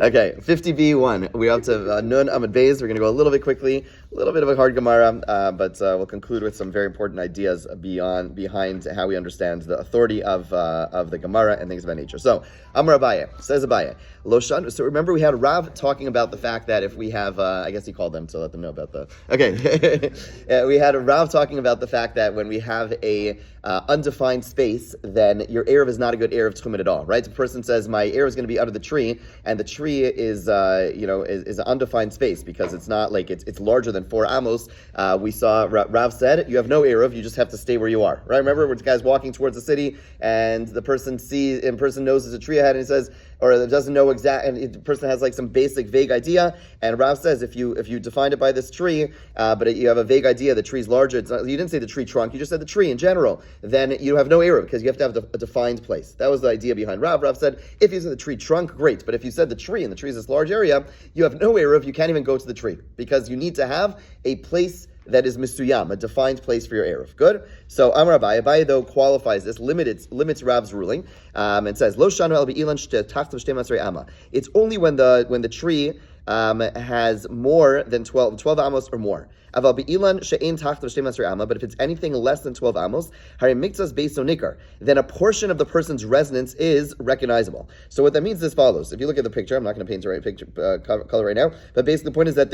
Okay, 50b1. We're up to Nun Amud Beis. We're going to go a little bit quickly, a little bit of a hard Gemara, but we'll conclude with some very important ideas behind how we understand the authority of the Gemara and things of that nature. So, Amar Abaye, says Abaye, Loshan. So remember we had Rav talking about the fact that if we have, I guess he called them to let them know about the, okay. We had Rav talking about the fact that when we have a undefined space, then your Erev is not a good Erev Tchumen at all, right? The person says, my Erev is going to be under the tree, and the tree is an undefined space because it's not like it's larger than 4 amos. We saw Rav said, you have no Erev, you just have to stay where you are, right? Remember when the guy's walking towards the city, and the person knows there's a tree ahead, and he says, or doesn't know exact, and the person has like some basic vague idea, and Rav says if you defined it by this tree, but you have a vague idea, the tree's larger, you didn't say the tree trunk, you just said the tree in general, then you have no error because you have to have a defined place. That was the idea behind Rav. Rav said if you said the tree trunk, great, but if you said the tree and the tree is this large area, you have no error if you can't even go to the tree because you need to have a place that is misuyam, a defined place for your Erev. Good? So Amar Abaye, Abaye though qualifies this, limits Rav's ruling, and says, Lo shanu el be'ilan tachtav shtei masrei ama. It's only when the tree has more than 12 amos or more. Aval be'ilan she'ein tachtav shtei masrei ama, but if it's anything less than 12 amos, hari miktzas beis no nikar, then a portion of the person's residence is recognizable. So what that means is as follows. If you look at the picture, I'm not going to paint the right picture color right now, but basically the point is that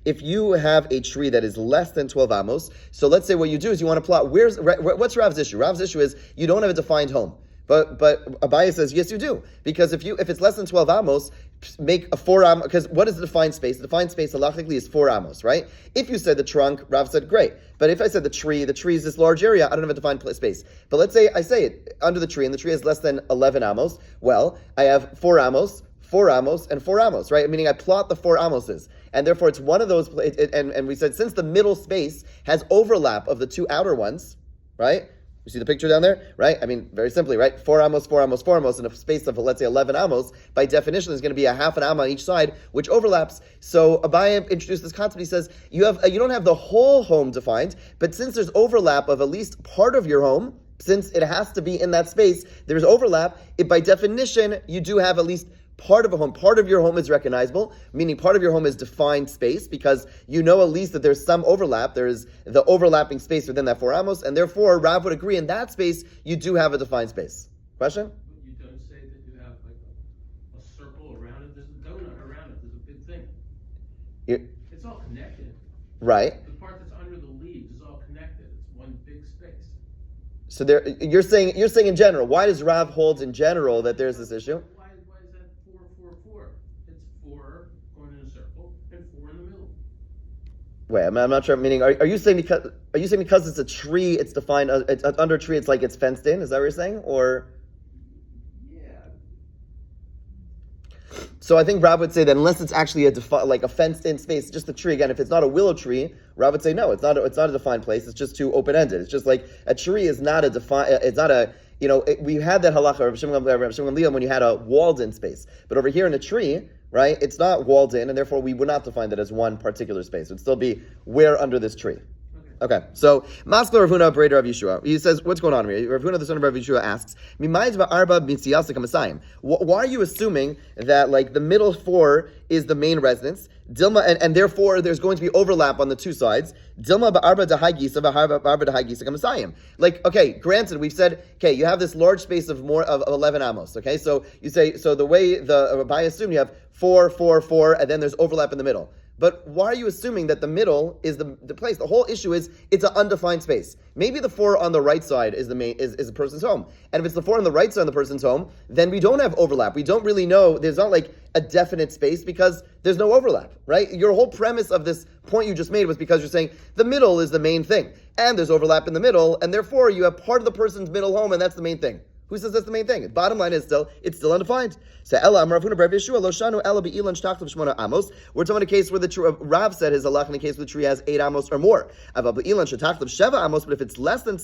if you have a tree that is less than 12 amos, so let's say what you do is you want to plot, what's Rav's issue? Rav's issue is you don't have a defined home. But Abaye says, yes, you do. Because if it's less than 12 amos, make a 4 amos, because what is the defined space? The defined space, halachically, is 4 amos, right? If you said the trunk, Rav said, great. But if I said the tree is this large area, I don't have a defined space. But let's say I say it under the tree, and the tree is less than 11 amos. Well, I have 4 amos, 4 amos, and 4 amos, right? Meaning I plot the 4 amoses. And therefore, it's one of those, and we said, since the middle space has overlap of the 2 outer ones, right? You see the picture down there, right? I mean, very simply, right? 4 amos, 4 amos, 4 amos in a space of, let's say, 11 amos. By definition, there's going to be a half an amma on each side, which overlaps. So Abaye introduced this concept. He says, you don't have the whole home defined, but since there's overlap of at least part of your home, since it has to be in that space, there's overlap. By definition, you do have at least part of a home. Part of your home is recognizable, meaning part of your home is defined space, because you know at least that there's some overlap. There is the overlapping space within that 4 amos, and therefore Rav would agree in that space you do have a defined space. Question? You don't say that you have like a circle around it. There's a donut around it. There's a big thing. It's all connected. Right. The part that's under the leaves is all connected. It's one big space. So you're saying in general. Why does Rav hold in general that there's this issue? Why is that 4, 4, 4? It's 4 going in a circle and 4 in the middle. Wait, I'm not sure. Meaning, are you saying because it's a tree, it's defined? It's under a tree, it's like it's fenced in. Is that what you're saying? Or yeah. So I think Rav would say that unless it's actually a fenced-in space, just the tree. Again, if it's not a willow tree, Rav would say no, it's not a defined place. It's just too open-ended. It's just like a tree is not a defined. It's not a. We had that halacha of Shimon Gamliel when you had a walled-in space, but over here in a tree, right? It's not walled in, and therefore we would not define that as one particular space. It would still be where under this tree. Okay, so Maskal Rav Huna Breder Rav Yeshua. He says, what's going on here? Rav Huna, the son of Rav Yeshua, asks, why are you assuming that like the middle 4 is the main residence? Dilma, and therefore there's going to be overlap on the 2 sides. Dilma ba'arba dahai gisa ba'arba dahai gisa kamasayim. Like, okay, granted, we've said, okay, you have this large space of 11 amos. Okay, so you say, so the way the Rabbi assumed you have 4, 4, 4, and then there's overlap in the middle. But why are you assuming that the middle is the place? The whole issue is it's an undefined space. Maybe the 4 on the right side is is a person's home. And if it's the 4 on the right side of the person's home, then we don't have overlap. We don't really know. There's not like a definite space because there's no overlap, right? Your whole premise of this point you just made was because you're saying the middle is the main thing. And there's overlap in the middle, and therefore you have part of the person's middle home, and that's the main thing. Who says that's the main thing? Bottom line is it's still undefined. So Ella Rav Huna Bar Yeshua Lo Shanu Ella Be'ilan Shtachtav Shmona Amos. We're talking about a case where Rav said his halach in a case where the tree has 8 amos or more. Aval Be'ilan Shtachtav Sheva Amos, but if it's less than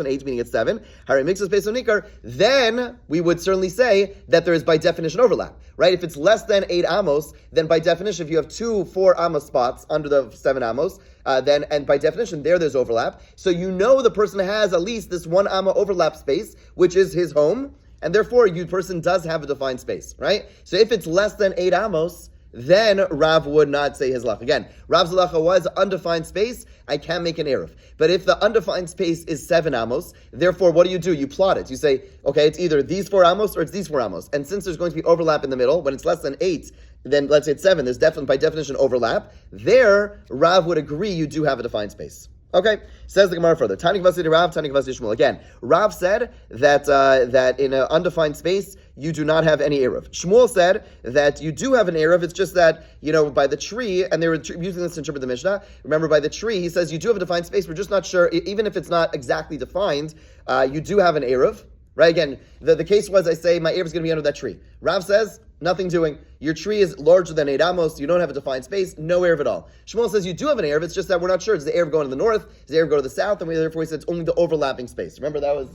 8, meaning it's 7, Hari Mixus Beis Onikar, then we would certainly say that there is by definition overlap, right? If it's less than 8 amos, then by definition, if you have 2 4 amos spots under the 7 amos, then and by definition there's overlap. So you know the person has at least this 1 amma overlap space, which is his home. and therefore you person does have a defined space, right? So if it's less than 8 amos, then Rav would not say his halacha. Again, Rav's halacha was undefined space, I can't make an eruv. But if the undefined space is 7 amos, therefore what do? You plot it. You say, okay, it's either these 4 amos or it's these 4 amos. And since there's going to be overlap in the middle, when it's less than 8, then let's say it's 7, there's definitely by definition overlap. There, Rav would agree you do have a defined space. Okay, says the Gemara further. Tani Kavasi to Rav, Tani Kavasi to Shmuel. Again, Rav said that in an undefined space you do not have any eruv. Shmuel said that you do have an eruv. It's just that by the tree, and they were using this to interpret the Mishnah. Remember, by the tree, he says you do have a defined space. We're just not sure, even if it's not exactly defined. You do have an eruv, right? Again, the case was I say my eruv is going to be under that tree. Rav says nothing doing. Your tree is larger than 8 amos. You don't have a defined space. No eruv at all. Shmuel says you do have an eruv. It's just that we're not sure. Does the eruv go to the north? Does the eruv go to the south? And therefore he said it's only the overlapping space. Remember that was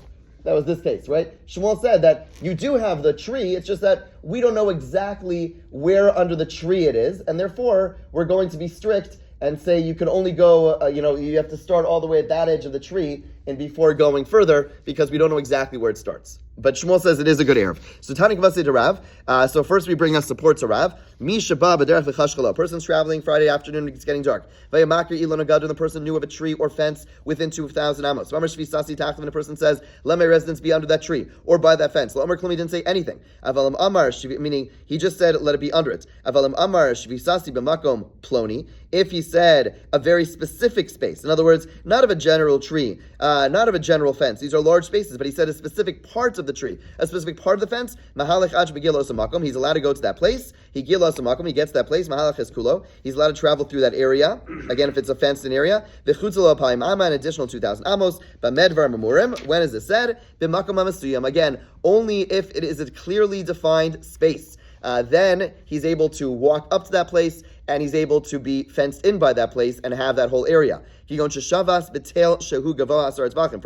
this case, right? Shmuel said that you do have the tree. It's just that we don't know exactly where under the tree it is, and therefore we're going to be strict and say you can only go, you have to start all the way at that edge of the tree and before going further because we don't know exactly where it starts. But Shmuel says it is a good eruv. So Tani Kavasi to Rav. So first we bring us support to Rav. Mi Shabbat b'derech v'chashchala. A person's traveling Friday afternoon, it's getting dark. Vayamakir ilon agad, and the person knew of a tree or fence within 2,000 amos. V'amar shvi sasi tachlim, and a person says, let my residence be under that tree or by that fence. L'amar klum, he didn't say anything. Avalim amar, meaning he just said, let it be under it. Avalim amar shvi sasi b'makom ploni. If he said a very specific space, in other words, not of a general tree, not of a general fence. These are large spaces, but he said a specific part of the tree, a specific part of the fence. Mahalach aj begilos makom. He's allowed to go to that place. He gilos makom. He gets to that place. Mahalach es kulo. He's allowed to travel through that area. Again, if it's a fenced in area. V'chutzalo pa'im ama, an additional 2,000 amos. B'medvar memurim. When is it said? B'makom amasuyam. Again, only if it is a clearly defined space. Then he's able to walk up to that place and he's able to be fenced in by that place and have that whole area. For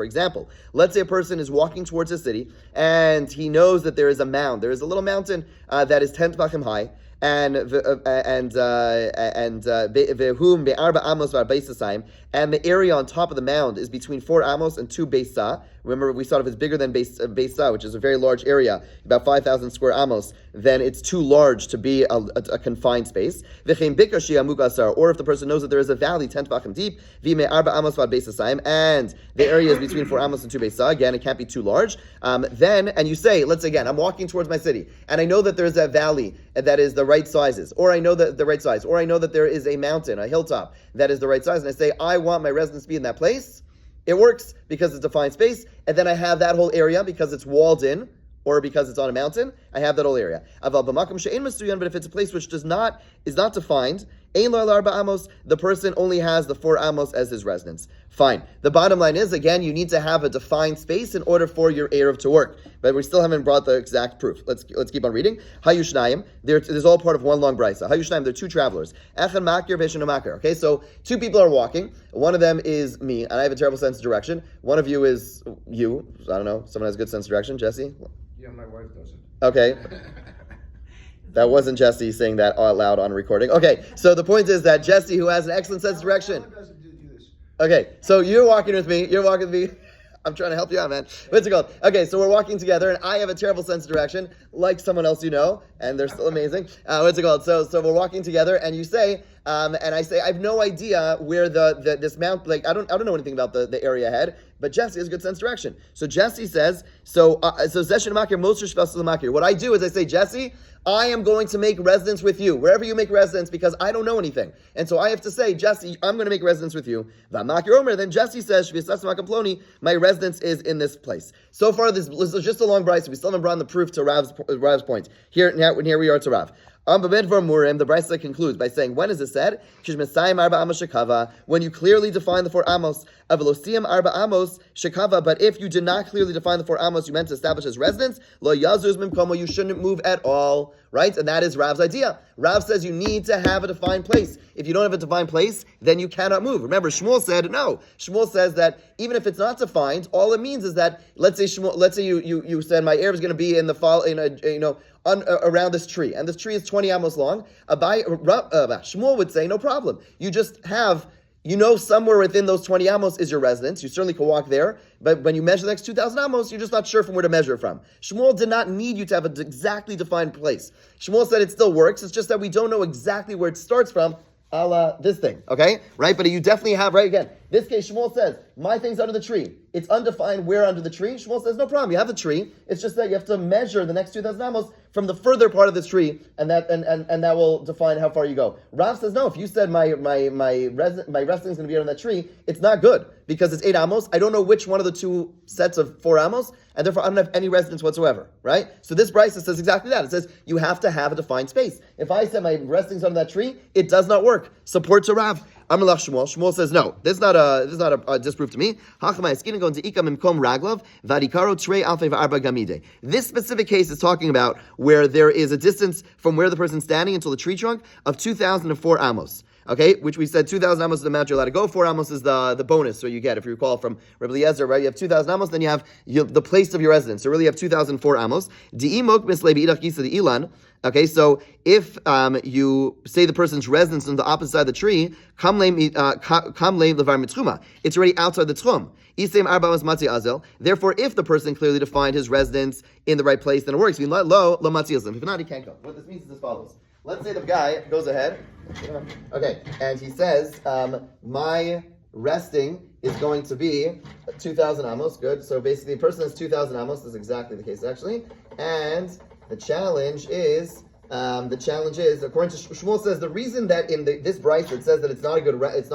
example, let's say a person is walking towards a city and he knows that there is a mound. There is a little mountain that is 10 tefachim high, and the area on top of the mound is between 4 amos and 2 beisa. Remember, we saw if it's bigger than beisa, which is a very large area, about 5,000 square amos, then it's too large to be a confined space. Or if the person knows that there is a valley 10 tefachim deep, and the area is between 4 amos and 2 beisa, again, it can't be too large. And you say, let's say again, I'm walking towards my city, and I know that there's a valley that is the right sizes, or I know that there is a mountain, a hilltop that is the right size, and I say, I want my residence to be in that place. It works because it's defined space, and then I have that whole area because it's walled in, or because it's on a mountain, I have that whole area. But if it's a place which is not defined, the person only has the 4 amos as his residence. Fine. The bottom line is, again, you need to have a defined space in order for your eruv to work. But we still haven't brought the exact proof. Let's keep on reading. Hayushnayim. There's all part of one long brisa. Hayushnayim. There are 2 travelers. Echan makir v'eshenu makir. Okay, so 2 people are walking. One of them is me, and I have a terrible sense of direction. One of you is you. I don't know. Someone has a good sense of direction. Jesse. Yeah, my wife doesn't. Okay. That wasn't Jesse saying that out loud on recording. Okay, so the point is that Jesse, who has an excellent sense of direction. Okay, so you're walking with me. I'm trying to help you out, man. What's it called? Okay, so we're walking together, and I have a terrible sense of direction, like someone else you know, and they're still amazing. What's it called? So we're walking together, and you say, and I say, I have no idea where this mount. Like I don't know anything about the area ahead. But Jesse has a good sense of direction. So Jesse says, what I do is I say, Jesse, I am going to make residence with you, wherever you make residence, because I don't know anything. And so I have to say, Jesse, I'm going to make residence with you. Then Jesse says, my residence is in this place. So far, this is just a long brisa. We still haven't brought the proof to Rav's point. Here we are to Rav. The Brisa concludes by saying, when is it said? When you clearly define the 4 amos. But if you did not clearly define the 4 amos you meant to establish as residence, you shouldn't move at all. Right? And that is Rav's idea. Rav says you need to have a defined place. If you don't have a defined place, then you cannot move. Remember, Shmuel said no. Shmuel says that even if it's not defined, all it means is that let's say you said my eruv is going to be in the fall around this tree, and this tree is 20 amos long. Shmuel would say no problem. You just have You know somewhere within those 20 amos is your residence. You certainly can walk there, but when you measure the next 2,000 amos, you're just not sure from where to measure it from. Shmuel did not need you to have an exactly defined place. Shmuel said it still works. It's just that we don't know exactly where it starts from, a la this thing, okay? Right? But you definitely have, right, again, this case, Shmuel says, my thing's under the tree. It's undefined where under the tree. Shmuel says, no problem, you have the tree. It's just that you have to measure the next 2,000 amos from the further part of this tree, and that will define how far you go. Rav says, no, if you said my resting is going to be on that tree, it's not good, because it's 8 amos. I don't know which one of the two sets of 4 amos, and therefore I don't have any residence whatsoever, right? So this brisa says exactly that. It says you have to have a defined space. If I said my resting's on that tree, it does not work. Support to Rav. Amalach Shmuel. Shmuel says no. This is not a disproof to me. This specific case is talking about where there is a distance from where the person's standing until the tree trunk of 2,004 amos. Okay, which we said 2,000 amos is the amount you're allowed to go. 4 amos is the bonus, so you get, if you recall from Rabbi Eliezer, right? You have 2,000 amos, then you have the place of your residence. So really you have 2,004 amos. Okay, so if you say the person's residence on the opposite side of the tree, it's already outside the tchum. Therefore, if the person clearly defined his residence in the right place, then it works. If not, he can't go. What this means is as follows. Let's say the guy goes ahead, okay, and he says, my resting is going to be 2,000 amos. Good. So basically, the person has 2,000 amos. This is exactly the case, actually. And the challenge is, according to Shmuel says, the reason that in this brisa it says that it's not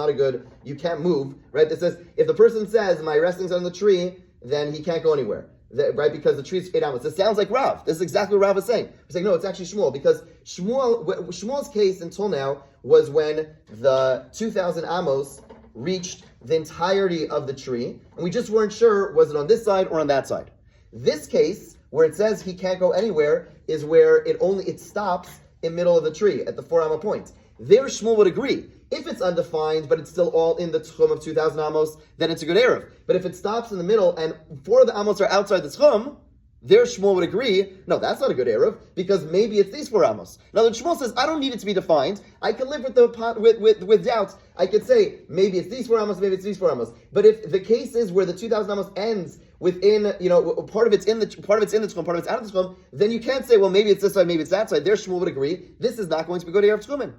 a good, you can't move, right? It says, if the person says, my resting's on the tree, then he can't go anywhere. Right, because the tree is 8 amos. This sounds like Rav. This is exactly what Rav is saying. He's saying, no, it's actually Shmuel, because Shmuel's case until now was when the 2,000 amos reached the entirety of the tree, and we just weren't sure, was it on this side or on that side. This case, where it says he can't go anywhere, is where it stops in middle of the tree, at the 4 amma point. There Shmuel would agree. If it's undefined, but it's still all in the tchum of 2,000 amos, then it's a good erev. But if it stops in the middle and 4 of the amos are outside the tchum, there Shmuel would agree, no, that's not a good erev, because maybe it's these 4 amos. Now, the Shmuel says, I don't need it to be defined. I can live with doubts. I could say, maybe it's these 4 amos, maybe it's these 4 amos. But if the case is where the 2,000 amos ends within, part of it's in the tchum, part of it's out of the tchum, then you can't say, well, maybe it's this side, maybe it's that side. There Shmuel would agree, this is not going to be good erev tchumen.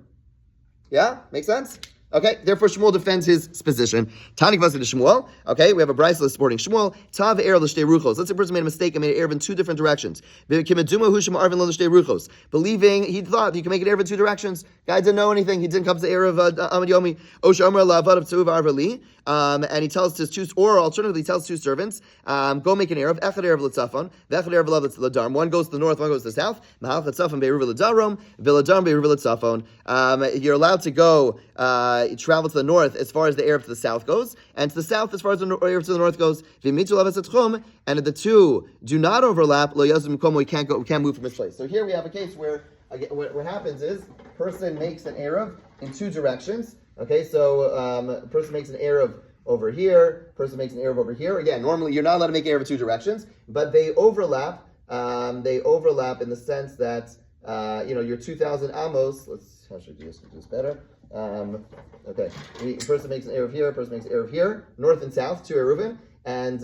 Yeah? Make sense? Okay, therefore Shmuel defends his position. Tani Kvasi to Shmuel. Okay, we have a brisa supporting Shmuel. Tav erev l'shtei ruchos. Let's say a person made a mistake and made an erev in 2 different directions. Believing he thought you can make an erev in 2 directions. Guy didn't know anything. He didn't come to the erev Amud Yomi. Osha Amar la'avad of tzuv arvali. And he tells his 2, or alternatively, he tells 2 servants, go make an erev. Echad erev l'tzafon. V'echad erev l'darim. One goes to the north, one goes to the south. Mahal l'tzafon be'eruv l'darim. V'ladarim be'eruv l'tzafon. You're allowed to go. Travel to the north as far as the Erev to the south goes, and to the south as far as the Erev to the north goes. And if the 2 do not overlap, we can't move from his place. So here we have a case where what happens is person makes an Erev in 2 directions. Okay, so person makes an Erev over here, person makes an Erev over here. Again, normally you're not allowed to make Erev in 2 directions, but they overlap. They overlap in the sense that your 2,000 amos. How should I do this better? Okay, person makes an Erev here, person makes an Erev here, north and south, 2 Eruvin, and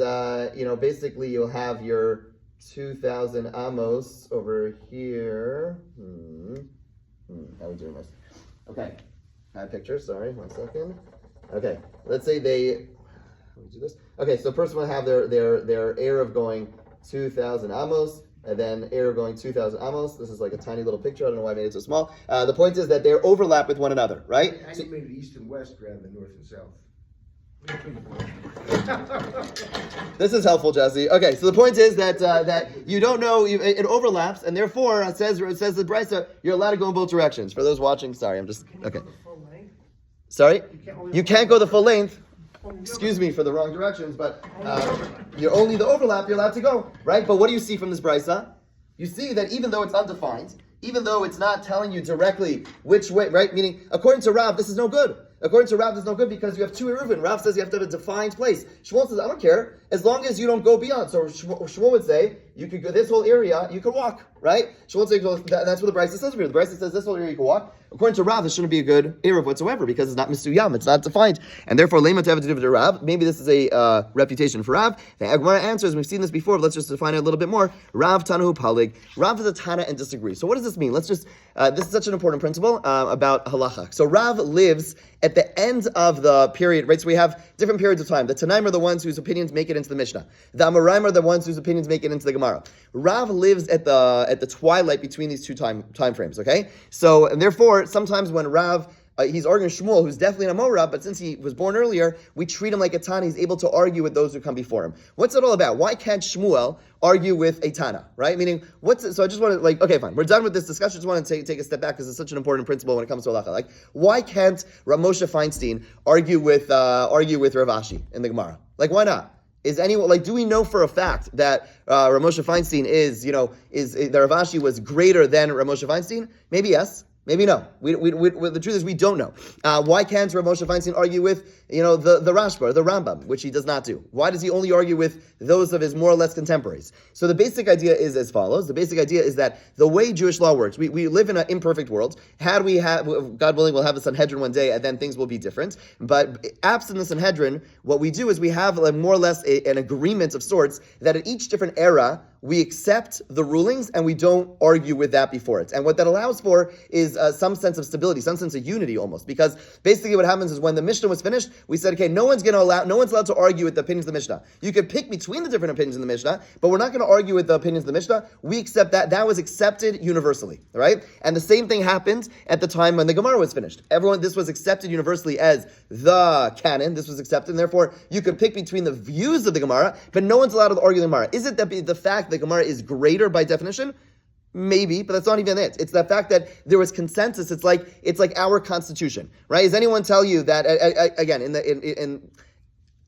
basically you'll have your 2,000 amos over here. How are we doing this? Okay, I have pictures. Sorry, 1 second. Okay, let's say how do we do this? Okay, so person will have their Erev going 2,000 amos. And then Erev going 2,000 amos. This is like a tiny little picture. I don't know why I made it so small. The point is that they overlap with one another, right? And you made it east and west rather than north and south. This is helpful, Jesse. Okay, so the point is that you don't know, it overlaps, and therefore it says the brisa, you're allowed to go in both directions. For those watching, sorry, I'm just, okay. Sorry? You can't go the full length. Excuse me for the wrong directions, but you're only the overlap you're allowed to go, right? But what do you see from this brisa? You see that even though it's undefined, even though it's not telling you directly which way, right? Meaning, according to Rav, this is no good. According to Rav, it's no good because you have two Eruvin. Rav says you have to have a defined place. Shmuel says, I don't care, as long as you don't go beyond. So Shmuel would say, you could go this whole area, you could walk, right? Shmuel would say, that's what the Brisa says over here. The Brisa says this whole area you can walk. According to Rav, this shouldn't be a good Eruv whatsoever because it's not Misuyam, it's not defined. And therefore, Lema to have to do with Rav. Maybe this is a refutation for Rav. The Gemara answers, we've seen this before, but let's just define it a little bit more. Rav Tanahu Palig. Rav is a Tana and disagree. So what does this mean? Let's just, this is such an important principle about halacha. So Rav lives at the end of the period, right? So we have different periods of time. The Tanaim are the ones whose opinions make it into the Mishnah. The Amoraim are the ones whose opinions make it into the Gemara. Rav lives at the twilight between these two time frames, okay? So, and therefore, sometimes when Rav he's arguing Shmuel, who's definitely an Amora, but since he was born earlier, we treat him like a Tana. He's able to argue with those who come before him. What's it all about? Why can't Shmuel argue with a Tana, right? Meaning, so I just want to, okay, fine. We're done with this discussion. I just want to take a step back because it's such an important principle when it comes to halacha. Like, why can't Rav Moshe Feinstein argue with Rav Ashi in the Gemara? Like, why not? Is anyone, do we know for a fact that Rav Moshe Feinstein that Rav Ashi was greater than Rav Moshe Feinstein? Maybe yes. Maybe no. The truth is we don't know. Why can't Rav Moshe Feinstein argue with, the Rashba, the Rambam, which he does not do? Why does he only argue with those of his more or less contemporaries? So the basic idea is as follows. The basic idea is that the way Jewish law works, we live in an imperfect world. God willing, we'll have a Sanhedrin one day, and then things will be different. But absent the Sanhedrin, what we do is we have more or less an agreement of sorts that at each different era, we accept the rulings and we don't argue with that before it. And what that allows for is some sense of stability, some sense of unity almost. Because basically what happens is when the Mishnah was finished, we said, okay, no one's allowed to argue with the opinions of the Mishnah. You could pick between the different opinions in the Mishnah, but we're not going to argue with the opinions of the Mishnah. We accept that. That was accepted universally, right? And the same thing happened at the time when the Gemara was finished. This was accepted universally as the canon. This was accepted, and therefore you could pick between the views of the Gemara, but no one's allowed to argue the Gemara. Is it that the fact that the Gemara is greater by definition? Maybe, but that's not even it. It's the fact that there was consensus. It's like our constitution, right? Does anyone tell you that again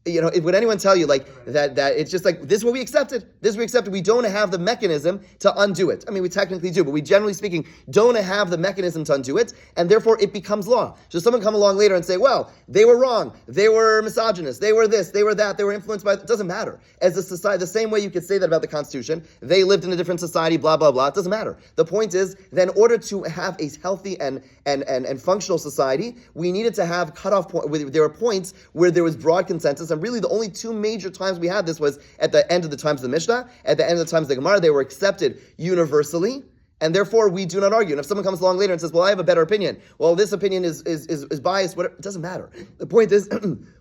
would anyone tell you that it's just like this is what we accepted? This is what we accepted. We don't have the mechanism to undo it. I mean, we technically do, but we generally speaking don't have the mechanism to undo it, and therefore it becomes law. So someone come along later and say, well, they were wrong, they were misogynist, they were this, they were that, they were influenced by. It doesn't matter. As a society, the same way you could say that about the Constitution, they lived in a different society, blah blah blah. It doesn't matter. The point is that in order to have a healthy and functional society, we needed to have cutoff point. There were points where there was broad consensus. And really the only two major times we had this was at the end of the times of the Mishnah, at the end of the times of the Gemara. They were accepted universally, and therefore we do not argue. And if someone comes along later and says, well, I have a better opinion, well, this opinion is biased, whatever, it doesn't matter. The point is,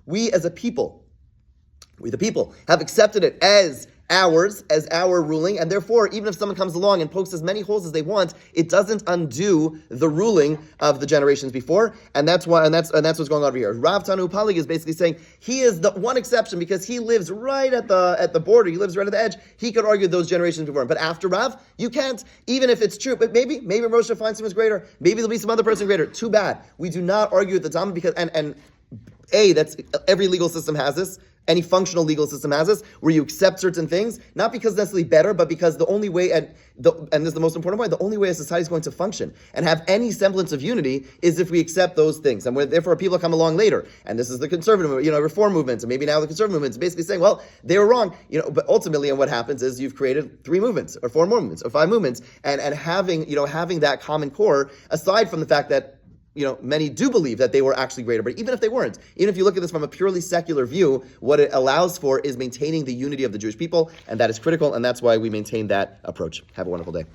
we the people, have accepted it as our ruling, and therefore, even if someone comes along and pokes as many holes as they want, it doesn't undo the ruling of the generations before, and that's what's going on over here. Rav Tanu Palig is basically saying he is the one exception because he lives right at the border, he lives right at the edge. He could argue those generations before him, but after Rav, you can't, even if it's true. But maybe Moshe Feinstein was greater. Maybe there'll be some other person greater. Too bad. We do not argue with the Talmud because that's every legal system has this. Any functional legal system has this, where you accept certain things, not because it's necessarily better, but because the only way, and this is the most important point, the only way a society is going to function and have any semblance of unity is if we accept those things. And therefore people come along later, and this is the conservative, reform movements, and maybe now the conservative movements, basically saying, well, they were wrong, but ultimately, and what happens is you've created 3 movements, or 4 movements, or 5 movements, and having that common core, aside from the fact that many do believe that they were actually greater, but even if they weren't, even if you look at this from a purely secular view, what it allows for is maintaining the unity of the Jewish people, and that is critical, and that's why we maintain that approach. Have a wonderful day.